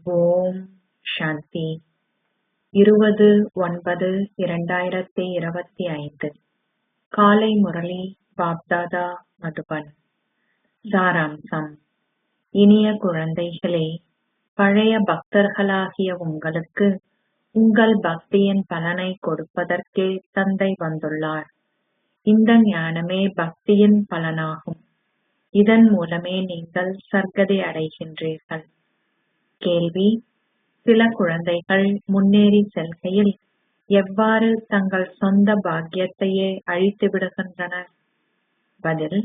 ஓம் சாந்தி 20-9-2025 காலை முரளி பாப்தாதா மதுபன். சாராம்சம். இனிய குழந்தைகளே, பழைய பக்தர்களாகிய உங்களுக்கு உங்கள் பக்தியின் பலனை கொடுப்பதற்கே தந்தை வந்துள்ளார். இந்த ஞானமே பக்தியின் பலனாகும். இதன் மூலமே நீங்கள் சர்க்கதி அடைகின்றீர்கள். கேள்வி: சில குழந்தைகள் முன்னேறி செல்கையில் எவ்வாறு தங்கள் சொந்த பாக்கியத்தையே அழித்து விடுகின்றனர்? பதில்: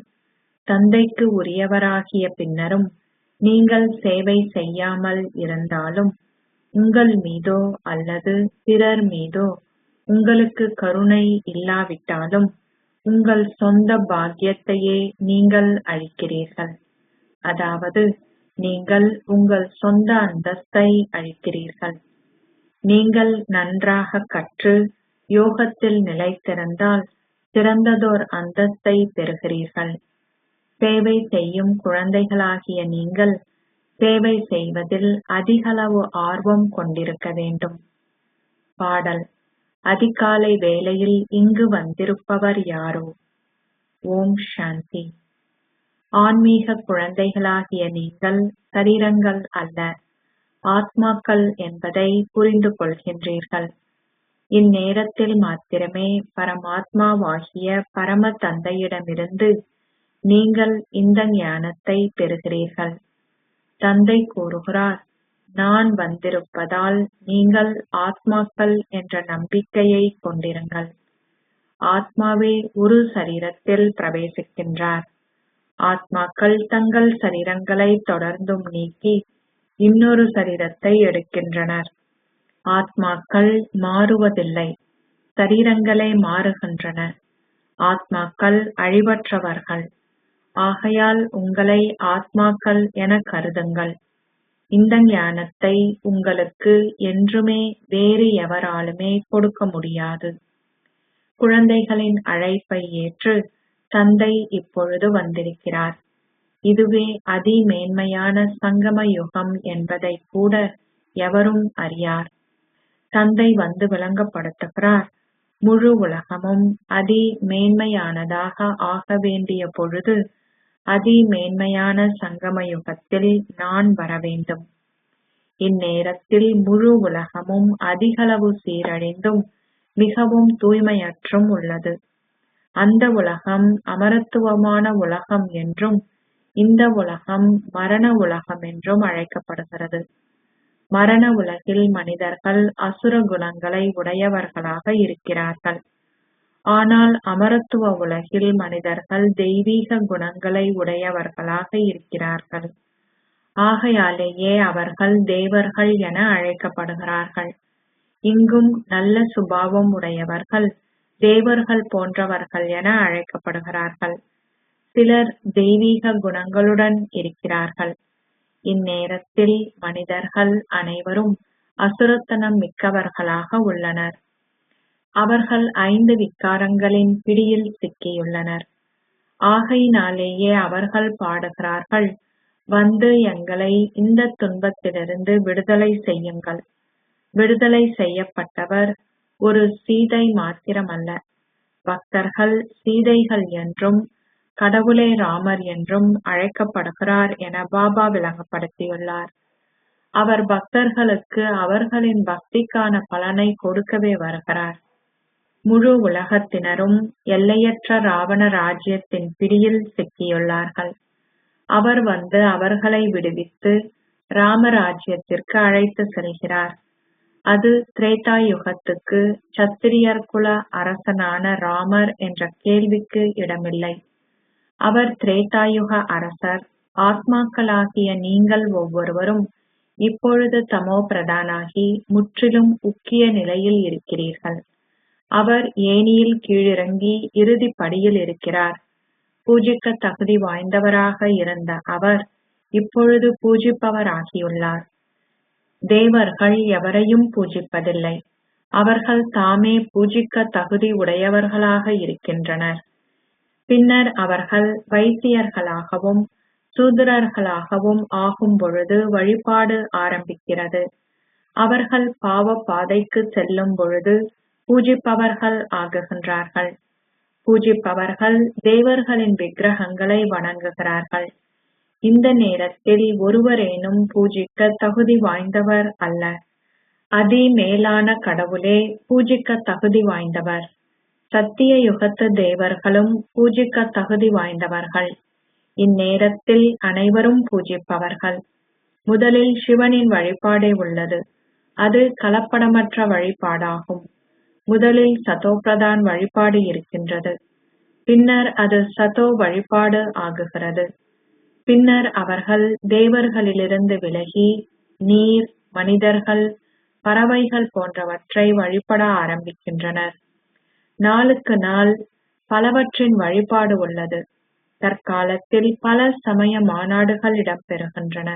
தந்தைக்கு உரியவராகிய பின்னரும் நீங்கள் சேவை செய்யாமல் இருந்தாலும் உங்கள் மீதோ அல்லது பிறர் மீதோ உங்களுக்கு கருணை இல்லாவிட்டாலும் உங்கள் சொந்த பாக்கியத்தையே நீங்கள் அழிக்கிறீர்கள். அதாவது நீங்கள் உங்கள் சொந்த அந்தஸ்தை அழிக்கிறீர்கள். நீங்கள் நன்றாக கற்று யோகத்தில் நிலைத்திருந்தால் சிறந்ததோர் அந்தஸ்தை பெறுகிறீர்கள். சேவை செய்யும் குழந்தைகளாகிய நீங்கள் சேவை செய்வதில் அதிகளவு ஆர்வம் கொண்டிருக்க வேண்டும். பாடல். அதிகாலை வேளையில் இங்கு வந்திருப்பவர் யாரோ? ஓம் சாந்தி. ஆன்மீக குழந்தைகளாகிய நீங்கள் சரீரங்கள் அல்ல, ஆத்மாக்கள் என்பதை புரிந்து கொள்கின்றீர்கள். இந்நேரத்தில் மாத்திரமே பரமாத்மாவாகிய பரம தந்தையிடமிருந்து நீங்கள் இந்த ஞானத்தை பெறுகிறீர்கள். தந்தை கூறுகிறார், நான் வந்திருப்பதால் நீங்கள் ஆத்மாக்கள் என்ற நம்பிக்கையை கொண்டிருங்கள். ஆத்மாவே ஒரு சரீரத்தில் பிரவேசிக்கின்றார். ஆத்மாக்கள் தங்கள் சரீரங்களை தொடர்ந்தும் நீக்கி இன்னொரு சரீரத்தை எடுக்கின்றனர். ஆத்மாக்கள் மாறுவதில்லை, சரீரங்களே மாறுகின்றன. ஆத்மாக்கள் அழிவற்றவர்கள். ஆகையால் உங்களை ஆத்மாக்கள் என கருதுங்கள். இந்த ஞானத்தை உங்களுக்கு என்றுமே வேறு எவராலுமே கொடுக்க முடியாது. குழந்தைகளின் அழைப்பை ஏற்று தந்தை இப்பொழுது வந்திருக்கிறார். இதுவே அதிமேன்மையான சங்கம யுகம் என்பதை கூட எவரும் அறியார். தந்தை வந்து விளங்கப்படுத்துகிறார். முழு உலகமும் அதிமேன்மையானதாக ஆக வேண்டிய பொழுது அதிமேன்மையான சங்கம யுகத்தில் நான் வரவேண்டும். இந்நேரத்தில் முழு உலகமும் அதிகளவு சீரழிந்தும் மிகவும் தூய்மையற்றும் உள்ளது. அந்த உலகம் அமரத்துவமான உலகம் என்றும் இந்த உலகம் மரண உலகம் என்றும் அழைக்கப்படுகிறது. மரண உலகில் மனிதர்கள் அசுர குணங்களை உடையவர்களாக இருக்கிறார்கள். ஆனால் அமரத்துவ உலகில் மனிதர்கள் தெய்வீக குணங்களை உடையவர்களாக இருக்கிறார்கள். ஆகையாலேயே அவர்கள் தேவர்கள் என அழைக்கப்படுகிறார்கள். இங்கும் நல்ல சுபாவம் உடையவர்கள் தேவர்கள் போன்றவர்கள் என அழைக்கப்படுகிறார்கள். சிலர் தெய்வீக குணங்களுடன் இருக்கிறார்கள். இந்நேரத்தில் மனிதர்கள் அனைவரும் அசுரத்தனம் மிக்கவர்களாக உள்ளனர். அவர்கள் 5 விகாரங்களின் பிடியில் சிக்கியுள்ளனர். ஆகையினாலேயே அவர்கள் பாடுகிறார்கள், வந்து எங்களை இந்த துன்பத்திலிருந்து விடுதலை செய்யுங்கள். விடுதலை செய்யப்பட்டவர் ஒரு சீதை மாத்திரமல்ல. பக்தர்கள் சீதைகள் என்றும் கடவுளே ராமர் என்றும் அழைக்கப்படுகிறார் என பாபா விளங்கப்படுத்தியுள்ளார். அவர் பக்தர்களுக்கு அவர்களின் பக்திக்கான பலனை கொடுக்கவே வருகிறார். முழு உலகத்தினரும் எல்லையற்ற ராவண ராஜ்யத்தின் பிடியில் சிக்கியுள்ளார்கள். அவர் வந்து அவர்களை விடுவித்து ராமராஜ்யத்திற்கு அழைத்து செல்கிறார். அது திரேதா யுகத்துக்கு சத்திரியர் குல அரசனான ராமர் என்ற கேள்விக்கு இடமில்லை. அவர் திரேதாயுக அரசர். ஆத்மாக்களாகிய நீங்கள் ஒவ்வொருவரும் இப்பொழுது தமோ பிரதானாகி முற்றிலும் உக்கிய நிலையில் இருக்கிறீர்கள். அவர் ஏணியில் கீழிறங்கி இறுதி படியில் இருக்கிறார். பூஜிக்க தகுதி வாய்ந்தவராக இருந்த அவர் இப்பொழுது பூஜிப்பவராகியுள்ளார். தேவர்கள் எவரையும் பூஜிப்பதில்லை. அவர்கள் தாமே பூஜிக்க தகுதி உடையவர்களாக இருக்கின்றனர். பின்னர் அவர்கள் வைத்தியர்களாகவும் சூத்திரர்களாகவும் ஆகும் பொழுது வழிபாடு ஆரம்பிக்கிறது. அவர்கள் பாவ பாதைக்கு செல்லும் பொழுது பூஜிப்பவர்கள் ஆகுகின்றார்கள். பூஜிப்பவர்கள் தேவர்களின் விக்கிரகங்களை வணங்குகிறார்கள். இந்த நேரத்தில் ஒருவரேனும் பூஜிக்க தகுதி வாய்ந்தவர் அல்ல. அதி மேலான கடவுளே பூஜிக்க தகுதி வாய்ந்தவர். சத்திய யுகத்து தேவர்களும் பூஜிக்க தகுதி வாய்ந்தவர்கள். இந்நேரத்தில் அனைவரும் பூஜிப்பவர்கள். முதலில் சிவனின் வழிபாடே உள்ளது. அது கலப்படமற்ற வழிபாடாகும். முதலில் சதோபிரதான் வழிபாடு இருக்கின்றது. பின்னர் அது சதோ வழிபாடு ஆகுகிறது. பின்னர் அவர்கள் தேவர்களிலிருந்து விலகி நீர், மனிதர்கள், பறவைகள் போன்றவற்றை வழிபட ஆரம்பிக்கின்றனர். நாளுக்கு நாள் பலவற்றின் வழிபாடு உள்ளது. தற்காலத்தில் பல சமய மாநாடுகள் இடம்பெறுகின்றன.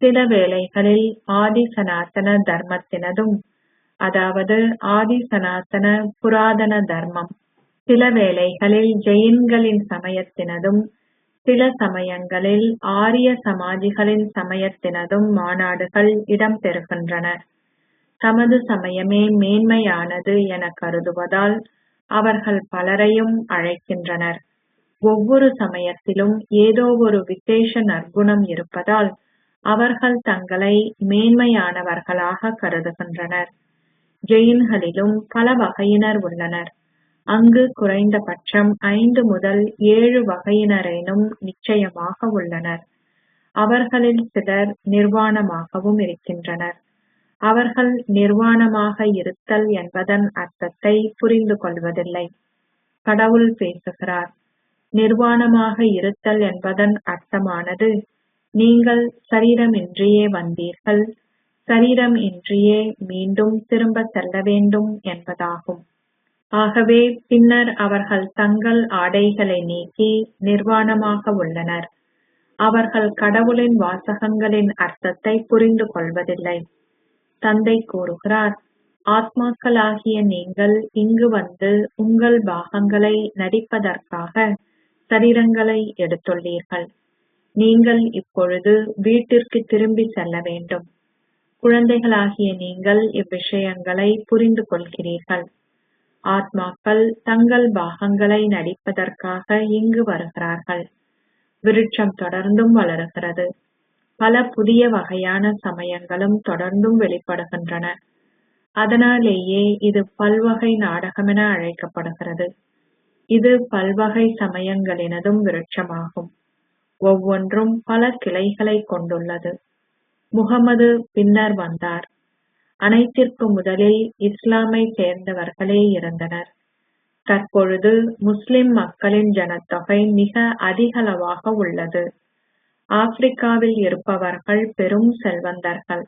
சில வேளைகளில் ஆதி சனாதன தர்மத்தினதும், அதாவது ஆதி சனாதன புராதன தர்மம், சில வேளைகளில் ஜெயின்களின் சமயத்தினதும், சில சமயங்களில் ஆரிய சமாஜிகளின் சமயத்தினதும் மாநாடுகள் இடம்பெறுகின்றன. தமது சமயமே மேன்மையானது என கருதுவதால் அவர்கள் பலரையும் அழைக்கின்றனர். ஒவ்வொரு சமயத்திலும் ஏதோ ஒரு விசேஷ நற்குணம் இருப்பதால் அவர்கள் தங்களை மேன்மையானவர்களாக கருதுகின்றனர். ஜெயின்களிலும் பல வகையினர் உள்ளனர். அங்கு குறைந்தபட்சம் 5 முதல் 7 வகையினரேனும் நிச்சயமாக உள்ளனர். அவர்களில் சிலர் நிர்வாணமாகவும் இருக்கின்றனர். அவர்கள் நிர்வாணமாக இருத்தல் என்பதன் அர்த்தத்தை புரிந்து கொள்வதில்லை. கடவுள் பேசுகிறார். நிர்வாணமாக இருத்தல் என்பதன் அர்த்தமானது, நீங்கள் சரீரமின்றியே வந்தீர்கள், சரீரம் இன்றியே மீண்டும் திரும்ப செல்ல வேண்டும் என்பதாகும். ஆகவே பின்னர் அவர்கள் தங்கள் ஆடைகளை நீக்கி நிர்வாணமாக உள்ளனர். அவர்கள் கடவுளின் வாசகங்களின் அர்த்தத்தை புரிந்து கொள்வதில்லை. தந்தை கூறுகிறார், ஆத்மாக்களாகிய நீங்கள் இங்கு வந்து உங்கள் பாகங்களை நடிப்பதற்காக சரீரங்களை எடுத்துள்ளீர்கள். நீங்கள் இப்பொழுது வீட்டிற்கு திரும்பி செல்ல வேண்டும். குழந்தைகளாகிய நீங்கள் இவ்விஷயங்களை புரிந்து கொள்கிறீர்கள். ஆத்மாக்கள் தங்கள் பாகங்களை நடிப்பதற்காக இங்கு வருகிறார்கள். விருட்சம் தொடர்ந்தும் வளருகிறது. பல புதிய வகையான சமயங்களும் தொடர்ந்தும் வெளிப்படுகின்றன. அதனாலேயே இது பல்வகை நாடகமென அழைக்கப்படுகிறது. இது பல்வகை சமயங்களினதும் விருட்சமாகும். ஒவ்வொன்றும் பல கிளைகளை கொண்டுள்ளது. முகமது பின்னர் வந்தார். அனைத்திற்கு முதலில் இஸ்லாமை சேர்ந்தவர்களே இருந்தனர். தற்பொழுது முஸ்லிம் மக்களின் ஜனத்தொகை மிக அதிகளவாக உள்ளது. ஆப்பிரிக்காவில் இருப்பவர்கள் பெரும் செல்வந்தர்கள்.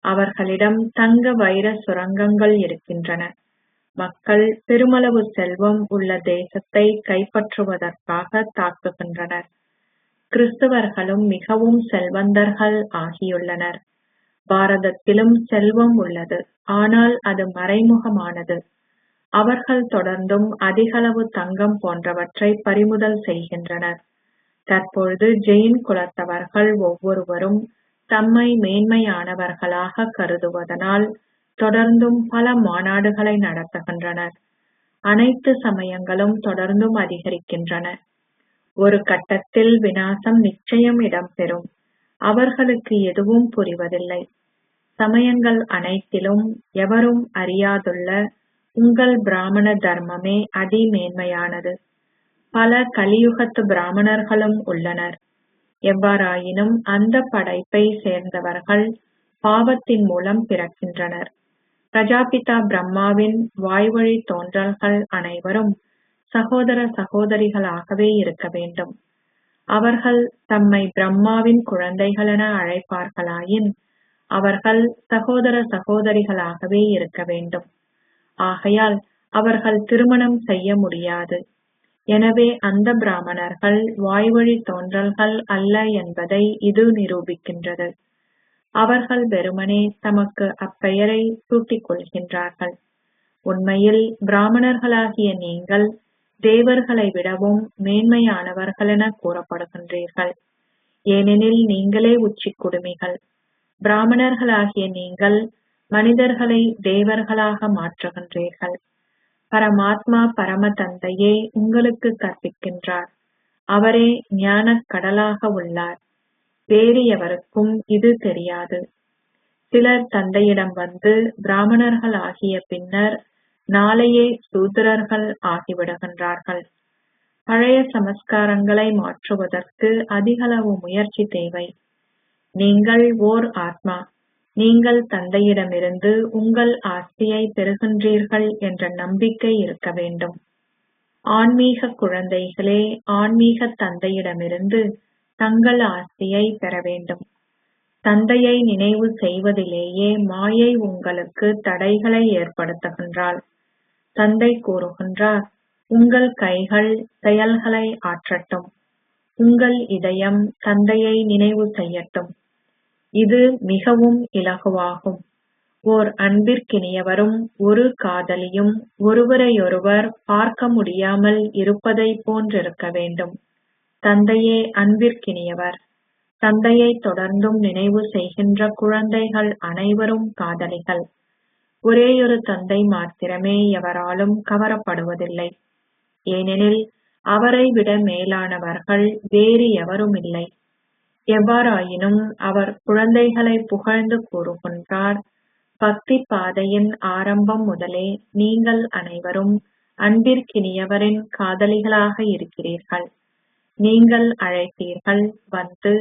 அவர்களிடம் தங்க வைர சுரங்கங்கள் இருக்கின்றன. மக்கள் பெருமளவு செல்வம் உள்ள தேசத்தை கைப்பற்றுவதற்காக தாக்குகின்றனர். கிறிஸ்தவர்களும் மிகவும் செல்வந்தர்கள் ஆகியுள்ளனர். பாரதத்திலும் செல்வம் உள்ளது, ஆனால் அது மறைமுகமானது. அவர்கள் தொடர்ந்தும் அதிகளவு தங்கம் போன்றவற்றை பறிமுதல் செய்கின்றனர். தற்பொழுது ஜெயின் குலத்தவர்கள் ஒவ்வொருவரும் தம்மை மேன்மையானவர்களாக கருதுவதனால் தொடர்ந்தும் பல மாநாடுகளை நடத்துகின்றனர். அனைத்து சமயங்களும் தொடர்ந்தும் அதிகரிக்கின்றன. ஒரு கட்டத்தில் விநாசம் நிச்சயம் இடம்பெறும். அவர்களுக்கு எதுவும் புரிவதில்லை. சமயங்கள் அனைத்திலும் எவரும் அறியாதுள்ள உங்கள் பிராமண தர்மமே அதி மேன்மையானது. பல கலியுகத்து பிராமணர்களும் உள்ளனர். எவ்வாறாயினும் அந்த படைப்பை சேர்ந்தவர்கள் பாவத்தின் மூலம் பிறக்கின்றனர். பிரஜாபிதா பிரம்மாவின் வாய்வழி தோன்றல்கள் அனைவரும் சகோதர சகோதரிகளாகவே இருக்க வேண்டும். அவர்கள் தம்மை பிரம்மாவின் குழந்தைகள் என அழைப்பார்களாயின் அவர்கள் சகோதர சகோதரிகளாகவே இருக்க வேண்டும். ஆகையால் அவர்கள் திருமணம் செய்ய முடியாது. எனவே அந்த பிராமணர்கள் வாய்வழி தோன்றல்கள் அல்ல என்பதை இது நிரூபிக்கின்றது. அவர்கள் வெறுமனே தமக்கு அப்பெயரை சூட்டிக் கொள்கின்றார்கள். உண்மையில் பிராமணர்களாகிய நீங்கள் தேவர்களை விடவும் மேன்மையானவர்கள் என கூறப்படுகின்றீர்கள். ஏனெனில் நீங்களே உச்சிக் குடுமிகள். பிராமணர்களாகிய நீங்கள் மனிதர்களை தேவர்களாக மாற்றுகின்றீர்கள். பரமாத்மா பரம தந்தையே உங்களுக்கு கற்பிக்கின்றார். அவரே ஞானக் கடலாக உள்ளார். வேறு எவருக்கும் இது தெரியாது. சிலர் தந்தையிடம் வந்து பிராமணர்கள் ஆகிய பின்னர் நாளையே சூத்திரர்கள் ஆகிவிடுகின்றார்கள். பழைய சமஸ்காரங்களை மாற்றுவதற்கு அதிகளவு முயற்சி தேவை. நீங்கள் ஓர் ஆத்மா. நீங்கள் தந்தையிடமிருந்து உங்கள் ஆஸ்தியை பெறுகின்றீர்கள் என்ற நம்பிக்கை இருக்க வேண்டும். ஆன்மீக குழந்தைகளே ஆன்மீக தந்தையிடமிருந்து தங்கள் ஆஸ்தியை பெற வேண்டும். தந்தையை நினைவு செய்வதிலேயே மாயை உங்களுக்கு தடைகளை ஏற்படுத்துகின்றாள். தந்தை கூறுகின்றார், உங்கள் கைகள் செயல்களை ஆற்றட்டும். உங்கள் இதயம் தந்தையை நினைவு செய்யட்டும். இது மிகவும் இலகுவாகும். ஓர் அன்பிற்கினியவரும் ஒரு காதலியும் ஒருவரையொருவர் பார்க்க முடியாமல் இருப்பதை போன்றிருக்க வேண்டும். தந்தையே அன்பிற்கினியவர். தந்தையை தொடர்ந்தும் நினைவு செய்கின்ற குழந்தைகள் அனைவரும் காதலிகள். ஒரேயொரு தந்தை மாத்திரமே எவராலும் கவரப்படுவதில்லை. ஏனெனில் அவரை விட மேலானவர்கள் வேறு எவருமில்லை. எவ்வாறாயினும் அவர் குழந்தைகளை புகழ்ந்து கூறுகின்றார், பக்தி பாதையின் ஆரம்பம் முதலே நீங்கள் அனைவரும் அன்பிற்கினியவரின் காதலிகளாக இருக்கிறீர்கள். நீங்கள் அழைத்தீர்கள், வந்து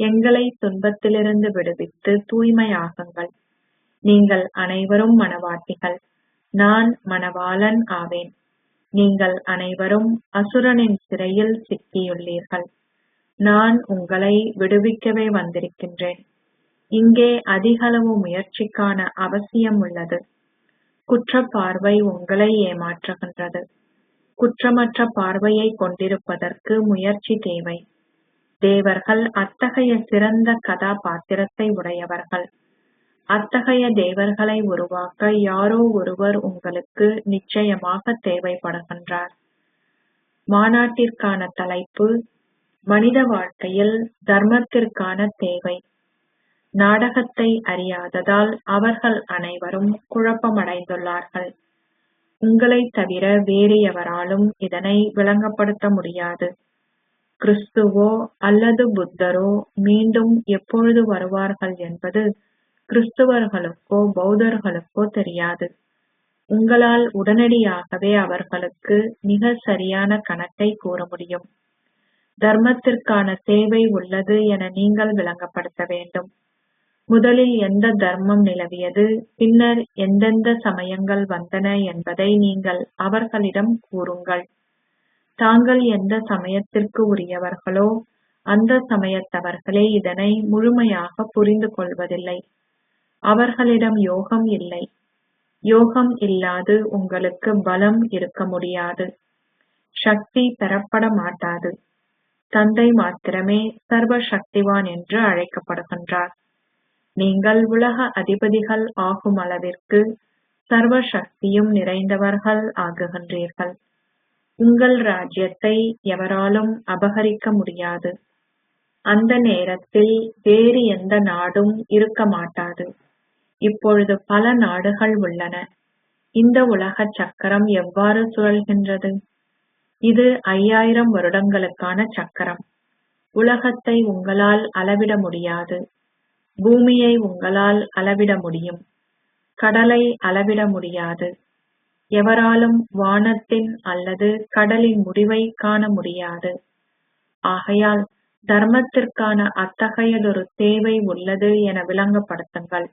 எங்களை துன்பத்திலிருந்து விடுவித்து தூய்மையாகுங்கள். நீங்கள் அனைவரும் மணவாட்டிகள். நான் மணவாளன் ஆவேன். நீங்கள் அனைவரும் அசுரனின் சிறையில் சிக்கியுள்ளீர்கள். நான் உங்களை விடுவிக்கவே வந்திருக்கின்றேன். இங்கே அதிகளவு முயற்சிக்கான அவசியம் உள்ளது. குற்ற பார்வை உங்களை ஏமாற்றுகின்றது. குற்றமற்ற பார்வையை கொண்டிருப்பதற்கு முயற்சி தேவை. தேவர்கள் அத்தகைய சிறந்த கதாபாத்திரத்தை உடையவர்கள். அத்தகைய தேவர்களை உருவாக்க யாரோ ஒருவர் உங்களுக்கு நிச்சயமாக தேவைப்படுகின்றார். மாநாட்டிற்கான தலைப்பு மனித வாழ்க்கையில் தர்மத்திற்கான தேவை. நாடகத்தை அறியாததால் அவர்கள் அனைவரும் குழப்பமடைந்துள்ளார்கள். உங்களை தவிர வேறு எவராலும் இதனை விளங்கப்படுத்த முடியாது. கிறிஸ்துவோ அல்லது புத்தரோ மீண்டும் எப்பொழுது வருவார்கள் என்பது கிறிஸ்துவர்களுக்கோ பௌத்தர்களுக்கோ தெரியாது. உங்களால் உடனடியாகவே அவர்களுக்கு மிக சரியான கணக்கை கூற முடியும். தர்மத்திற்கான தேவை உள்ளது என நீங்கள் விளங்கப்படுத்த வேண்டும். முதலில் எந்த தர்மம் நிலவியது, பின்னர் எந்தெந்த சமயங்கள் வந்தன என்பதை நீங்கள் அவர்களிடம் கூறுங்கள். தாங்கள் எந்த சமயத்திற்கு உரியவர்களோ அந்த சமயத்தவர்களே இதனை முழுமையாக புரிந்து கொள்வதில்லை. அவர்களிடம் யோகம் இல்லை. யோகம் இல்லாது உங்களுக்கு பலம் இருக்க முடியாது. சக்தி பெறப்பட மாட்டாது. தந்தை மாத்திரமே சர்வ சக்திவான் என்று அழைக்கப்படுகின்றார். நீங்கள் உலக அதிபதிகள் ஆகும் அளவிற்கு சர்வ சக்தியும் நிறைந்தவர்கள் ஆகுகின்றீர்கள். உங்கள் ராஜ்யத்தை எவராலும் அபகரிக்க முடியாது. அந்த நேரத்தில் வேறு எந்த நாடும் இருக்க மாட்டாது. இப்பொழுது பல நாடுகள் உள்ளன. இந்த உலக சக்கரம் எவ்வாறு சுழல்கின்றது? இது 5000 வருடங்களுக்கான சக்கரம். உலகத்தை உங்களால் அளவிட முடியாது. பூமியை உங்களால் அளவிட முடியும். கடலை அளவிட முடியாது. எவராலும் வானத்தின் அல்லது கடலின் முடிவை காண முடியாது. ஆகையால் தர்மத்திற்கான அத்தகையதொரு தேவை உள்ளது என விளங்கப்படுத்துங்கள்.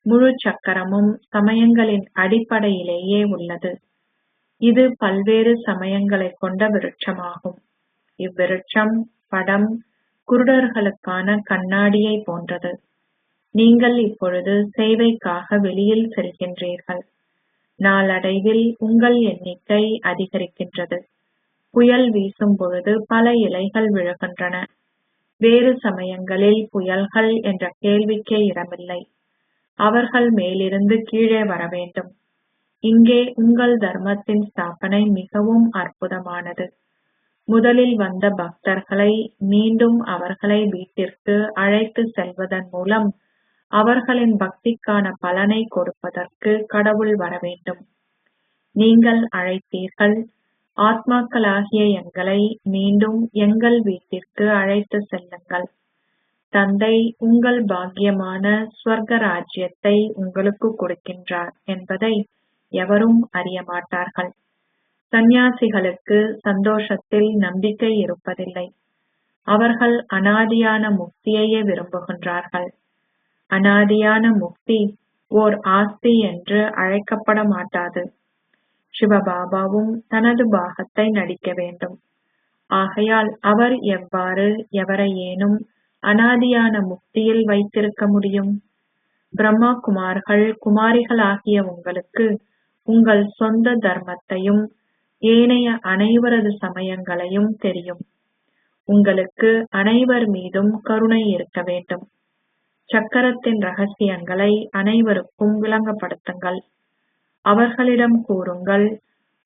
முழு சக்கரமும் சமயங்களின் அடிப்படையிலேயே உள்ளது. இது பல்வேறு சமயங்களை கொண்ட விருட்சமாகும். இவ்விருட்சம் படம் குருடர்களுக்கான கண்ணாடியை போன்றது. நீங்கள் இப்பொழுது சேவைக்காக வெளியில் செல்கின்றீர்கள். நாளடைவில் உங்கள் எண்ணிக்கை அதிகரிக்கின்றது. புயல் வீசும் பொழுது பல இலைகள் விழுகின்றன. வேறு சமயங்களில் புயல்கள் என்ற கேள்விக்கே இடமில்லை. அவர்கள் மேலிருந்து கீழே வர வேண்டும். இங்கே உங்கள் தர்மத்தின் ஸ்தாபனை மிகவும் அற்புதமானது. முதலில் வந்த பக்தர்களை மீண்டும் அவர்களை வீட்டிற்கு அழைத்து செல்வதன் மூலம் அவர்களின் பக்திக்கான பலனை கொடுப்பதற்கு கடவுள் வரவேண்டும். நீங்கள் அழைத்தீர்கள், ஆத்மாக்களாகிய எங்களை மீண்டும் எங்கள் வீட்டிற்கு அழைத்து செல்லுங்கள். தந்தை உங்கள் பாக்கியமான ஸ்வர்க ராஜ்யத்தை உங்களுக்கு கொடுக்கின்றார் என்பதை எவரும் அறியமாட்டார்கள். சந்நியாசிகளுக்கு சந்தோஷத்தில் நம்பிக்கை இருப்பதில்லை. அவர்கள் அனாதியான முக்தியையே விரும்புகின்றார்கள். அனாதியான முக்தி ஓர் ஆஸ்தி என்று அழைக்கப்பட மாட்டாது. சிவபாபாவும் தனது பாகத்தை நடிக்க வேண்டும். ஆகையால் அவர் எவ்வாறு எவரையேனும் அனாதியான முக்தியில் வைத்திருக்க முடியும்? பிரம்மா குமார்கள் குமாரிகளாகிய உங்களுக்கு உங்கள் சொந்த தர்மத்தையும் ஏனைய அனைவரது சமயங்களையும் தெரியும். உங்களுக்கு அனைவர் மீதும் கருணை இருக்க வேண்டும். சக்கரத்தின் ரகசியங்களை அனைவருக்கும் விளங்கப்படுத்துங்கள். அவர்களிடம் கூறுங்கள்,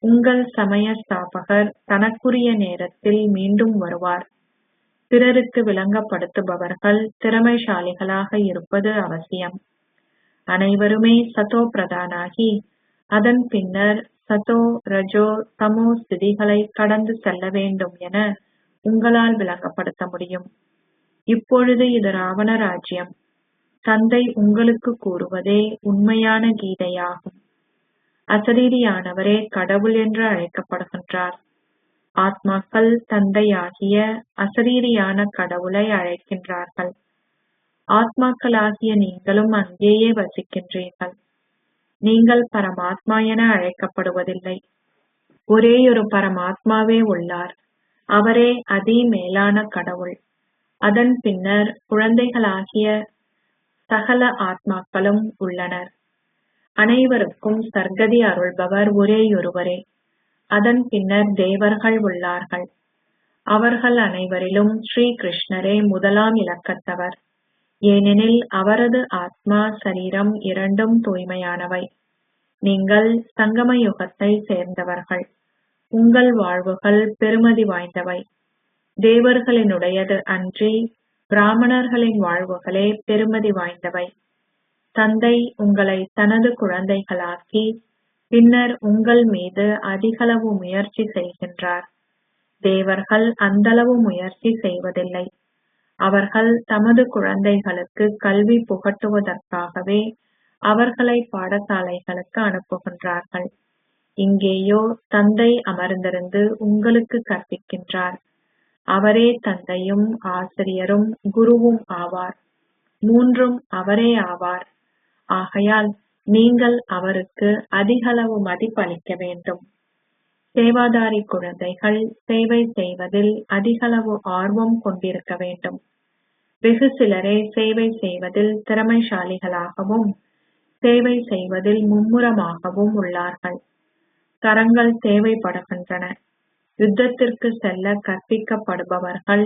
உங்கள் சமய ஸ்தாபகர் தனக்குரிய நேரத்தில் மீண்டும் வருவார். பிறருக்கு விளங்கப்படுத்துபவர்கள் திறமைசாலிகளாக இருப்பது அவசியம். அனைவருமே சதோ பிரதானாகி அதன் பின்னர் சதோ ரஜோ தமோ ஸ்திதிகளை கடந்து செல்ல வேண்டும் என உங்களால் விளங்கப்படுத்த முடியும். இப்பொழுது இது ராவண ராஜ்யம். தந்தை உங்களுக்கு கூறுவதே உண்மையான கீதையாகும். அசரீரியானவரே கடவுள் என்று அழைக்கப்படுகின்றார். ஆத்மாக்கள் தந்தையாகிய அசரீரியான கடவுளை அழைக்கின்றார்கள். ஆத்மாக்களாகிய நீங்களும் அங்கேயே வசிக்கின்றீர்கள். நீங்கள் பரமாத்மா என அழைக்கப்படுவதில்லை. ஒரேயொரு பரமாத்மாவே உள்ளார். அவரே அதி மேலான கடவுள். அதன் பின்னர் குழந்தைகளாகிய சகல ஆத்மாக்களும் உள்ளனர். அனைவருக்கும் சர்க்கதி அருள்பவர் ஒரேயொருவரே. அதன் பின்னர் தேவர்கள் உள்ளார்கள். அவர்கள் அனைவரிலும் ஸ்ரீ கிருஷ்ணரே முதலாம் இலக்கத்தவர். ஏனெனில் அவரது ஆத்மா சரீரம் இரண்டும் தூய்மையானவை. நீங்கள் சங்கம யுகத்தை சேர்ந்தவர்கள். உங்கள் வாழ்வுகள் பெருமதி வாய்ந்தவை. தேவர்களினுடையது அன்றி பிராமணர்களின் வாழ்வுகளே பெருமதி வாய்ந்தவை. தந்தை உங்களை தனது குழந்தைகளாக்கி பின்னர் உங்கள் மீது அதிகளவு முயற்சி செய்கின்றார். தேவர்கள் அந்தளவு முயற்சி செய்வதில்லை. அவர்கள் தமது குழந்தைகளுக்கு கல்வி புகட்டுவதற்காகவே அவர்களை பாடசாலைகளுக்கு அனுப்புகின்றார்கள். இங்கேயோ தந்தை அமர்ந்திருந்து உங்களுக்கு கற்பிக்கின்றார். அவரே தந்தையும் ஆசிரியரும் குருவும் ஆவார். மூன்றும் அவரே ஆவார். ஆகையால் நீங்கள் அவருக்கு அதிகளவு மதிப்பளிக்க வேண்டும். சேவாதாரி குழந்தைகள் சேவை செய்வதில் அதிகளவு ஆர்வம் கொண்டிருக்க வேண்டும். வெகு சிலரே சேவை செய்வதில் திறமைசாலிகளாகவும் சேவை செய்வதில் மும்முரமாகவும் உள்ளார்கள். கரங்கள் தேவைப்படுகின்றன. யுத்தத்திற்கு செல்ல கற்பிக்கப்படுபவர்கள்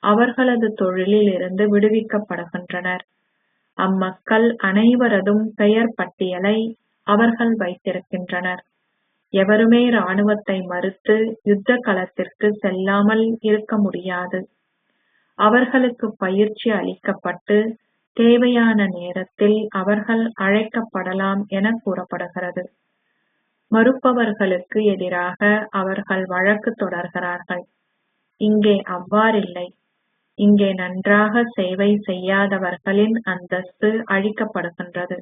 அவர்களது தொழிலில் இருந்து விடுவிக்கப்படுகின்றனர். அம்மக்கள் அனைவரதும் பெயர் பட்டியலை அவர்கள் வைத்திருக்கின்றனர். எவருமே இராணுவத்தை மறுத்து யுத்த களத்திற்கு செல்லாமல் இருக்க முடியாது. அவர்களுக்கு பயிற்சி அளிக்கப்பட்டு தேவையான நேரத்தில் அவர்கள் அழைக்கப்படலாம் என கூறப்படுகிறது. மறுப்பவர்களுக்கு எதிராக அவர்கள் வழக்கு தொடர்கிறார்கள். இங்கே அவ்வாறில்லை. இங்கே நன்றாக சேவை செய்யாதவர்களின் அந்தஸ்து அழிக்கப்படுகின்றது.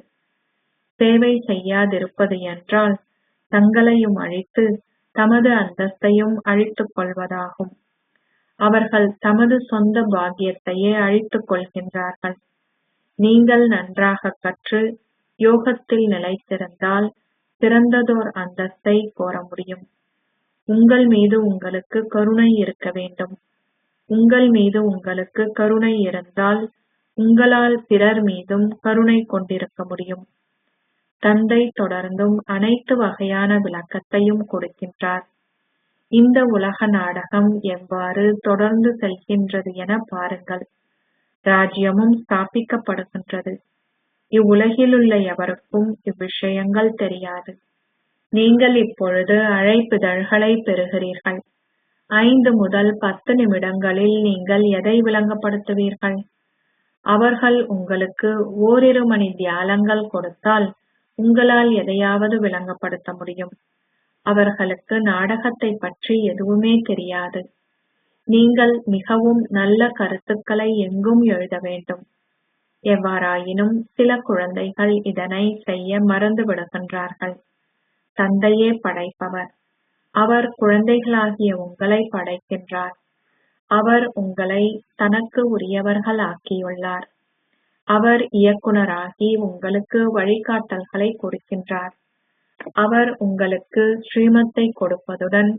சேவை செய்யாதிருப்பது என்றால் தங்களையும் அழித்து தமது அந்தஸ்தையும் அழித்துக் கொள்வதாகும். அவர்கள் தமது சொந்த பாக்கியத்தையே அழித்துக் கொள்கின்றார்கள். நீங்கள் நன்றாக கற்று யோகத்தில் நிலைத்திருந்தால் சிறந்ததோர் அந்தஸ்தை கோர முடியும். உங்கள் மீது உங்களுக்கு கருணை இருக்க வேண்டும். உங்கள் மீது உங்களுக்கு கருணை இருந்தால் உங்களால் பிறர் மீதும் கருணை கொண்டிருக்க முடியும். தந்தை தொடர்ந்தும் அனைத்து வகையான விளக்கத்தையும் கொடுக்கின்றார். இந்த உலக நாடகம் எவ்வாறு தொடர்ந்து செல்கின்றது என பாருங்கள். ராஜ்யமும் ஸ்தாபிக்கப்படுகின்றது. இவ்வுலகிலுள்ள எவருக்கும் இவ்விஷயங்கள் தெரியாது. நீங்கள் இப்பொழுது அழைப்பிதழ்களை பெறுகிறீர்கள். 5 முதல் 10 நிமிடங்களில் நீங்கள் எதை விளங்கப்படுத்துவீர்கள்? அவர்கள் உங்களுக்கு ஓரிரு மணி தியாலங்கள் கொடுத்தால் உங்களால் எதையாவது விளங்கப்படுத்த முடியும். அவர்களுக்கு நாடகத்தை பற்றி எதுவுமே தெரியாது. நீங்கள் மிகவும் நல்ல கருத்துக்களை எங்கும் எழுத வேண்டும். எவ்வாறாயினும் சில குழந்தைகள் இதனை செய்ய மறந்து விடுகின்றார்கள். தந்தையே படைப்பவர். அவர் குழந்தைகளாகிய உங்களை படைக்கின்றார். அவர் உங்களை தனக்கு உரியவர்கள் ஆக்கியுள்ளார். அவர் இயக்குனராகி உங்களுக்கு வழிகாட்டல்களை கொடுக்கின்றார். அவர் உங்களுக்கு ஸ்ரீமத்தை கொடுப்பதுடன்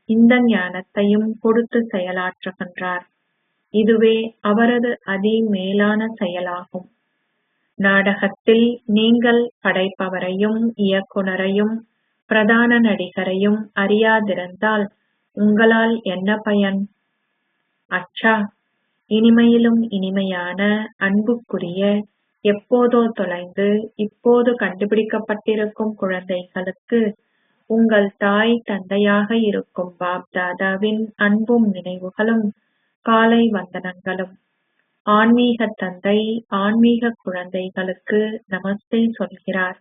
இந்த ஞானத்தையும் கொடுத்து செயலாற்றுகின்றார். இதுவே அவரது அதி மேலான செயலாகும். நாடகத்தில் நீங்கள் படைப்பவரையும் இயக்குனரையும் பிரதான நடிகரையும் அறியாதிருந்தால் உங்களால் என்ன பயன்? அச்சா, இனிமையிலும் இனிமையான அன்புக்குரிய, எப்போதோ தொலைந்து இப்போது கண்டுபிடிக்கப்பட்டிருக்கும் குழந்தைகளுக்கு உங்கள் தாய் தந்தையாக இருக்கும் பாப் தாதாவின் அன்பும் நினைவுகளும் காலை வந்தனங்களும். ஆன்மீக தந்தை ஆன்மீக குழந்தைகளுக்கு நமஸ்தே சொல்கிறார்.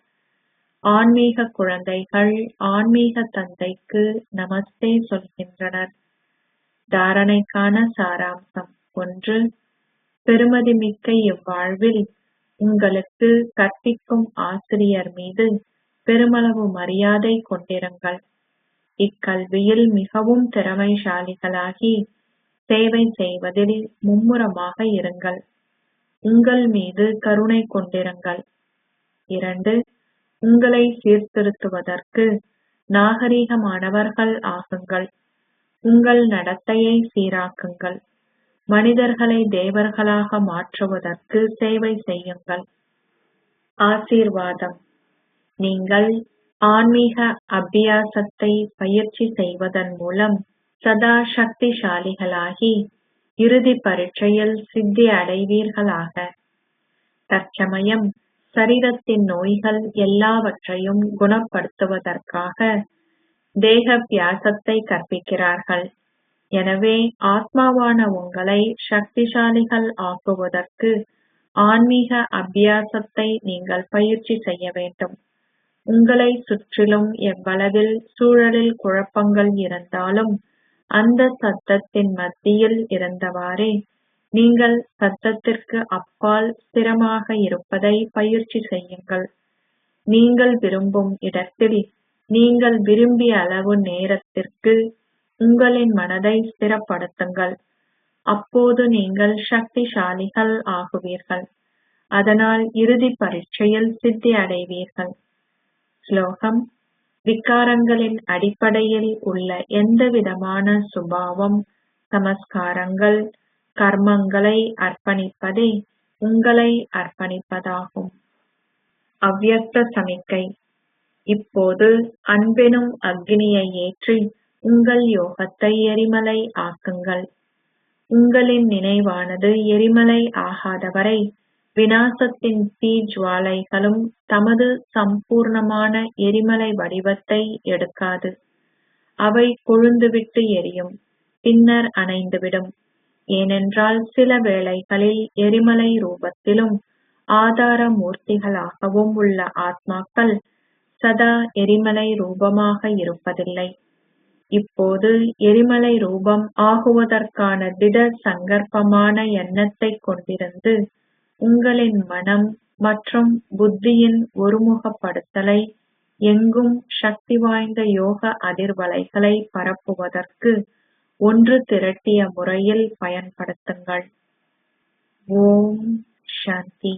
ஆன்மீக குழந்தைகள் ஆன்மீக தந்தைக்கு நமஸ்தே சொல்கின்றனர். தாரணைக்கான சாராம்சம் 1. பெருமதிமிக்க இவ்வாழ்வில் உங்களுக்கு கற்பிக்கும் ஆசிரியர் மீது பெருமளவு மரியாதை கொண்டிருங்கள். இக்கல்வியில் மிகவும் திறமைசாலிகளாகி சேவை செய்வதில் மும்முரமாக இருங்கள். உங்கள் மீது கருணை கொண்டிருங்கள். 2. உங்களை சீர்திருத்துவதற்கு நாகரீகமானவர்கள் ஆகுங்கள். உங்கள் நடத்தையை சீராக்குங்கள். மனிதர்களை தேவர்களாக மாற்றுவதற்கு சேவை செய்யுங்கள். ஆசீர்வாதம். நீங்கள் ஆன்மீக அபியாசத்தை பயிற்சி செய்வதன் மூலம் சதா சக்திசாலிகளாகி இறுதி பரீட்சையில் சித்தி அடைவீர்களாக. தற்சமயம் சரீரத்தின் நோய்கள் எல்லாவற்றையும் குணப்படுத்துவதற்காக தேகாபியாசத்தை கற்பிக்கிறார்கள். எனவே ஆத்மாவான உங்களை சக்திசாலிகள் ஆக்குவதற்கு ஆன்மீக அபியாசத்தை நீங்கள் பயிற்சி செய்ய வேண்டும். உங்களை சுற்றிலும் எவ்வளவில் சூழலில் குழப்பங்கள் இருந்தாலும் அந்த சத்தத்தின் மத்தியில் இருந்தவாறே நீங்கள் சத்தத்திற்கு அப்பால் ஸ்திரமாக இருப்பதை பயிற்சி செய்யுங்கள். நீங்கள் விரும்பும் இடத்தில் நீங்கள் விரும்பிய அளவு நேரத்திற்கு உங்களின் மனதை ஸ்திரப்படுத்துங்கள். அப்போது நீங்கள் சக்திசாலிகள் ஆகுவீர்கள். அதனால் இறுதி பரீட்சையில் சித்தி அடைவீர்கள். ஸ்லோகம். விகாரங்களின் அடிப்படையில் உள்ள எந்தவிதமான சுபாவம், சமஸ்காரங்கள், கர்மங்களை அர்ப்பணிப்பதே உங்களை அர்ப்பணிப்பதாகும். அவ்யக்த சமிக்கை. இப்போது அன்பெனும் அக்னியை ஏற்றி உங்கள் யோகத்தை எரிமலை ஆக்குங்கள். உங்களின் நினைவானது எரிமலை ஆகாதவரை விநாசத்தின் தீ ஜுவாலைகளும் தமது சம்பூர்ணமான எரிமலை வடிவத்தை எடுக்காது. அவை கொழுந்துவிட்டு எரியும், பின்னர் அணைந்துவிடும். ஏனென்றால் சில வேளைகளில் எரிமலை ரூபத்திலும் ஆதார மூர்த்திகளாகவும் உள்ள ஆத்மாக்கள் சதா எரிமலை ரூபமாக இருப்பதில்லை. இப்போது எரிமலை ரூபம் ஆகுவதற்கான திட சங்கற்பமான எண்ணத்தை கொண்டிருந்து உங்களின் மனம் மற்றும் புத்தியின் ஒருமுகப்படுத்தலை எங்கும் சக்தி வாய்ந்த யோக அதிர்வலைகளை பரப்புவதற்கு ஒன்று திரட்டிய முறையில் பயன்படுத்துங்கள். ஓம் சாந்தி.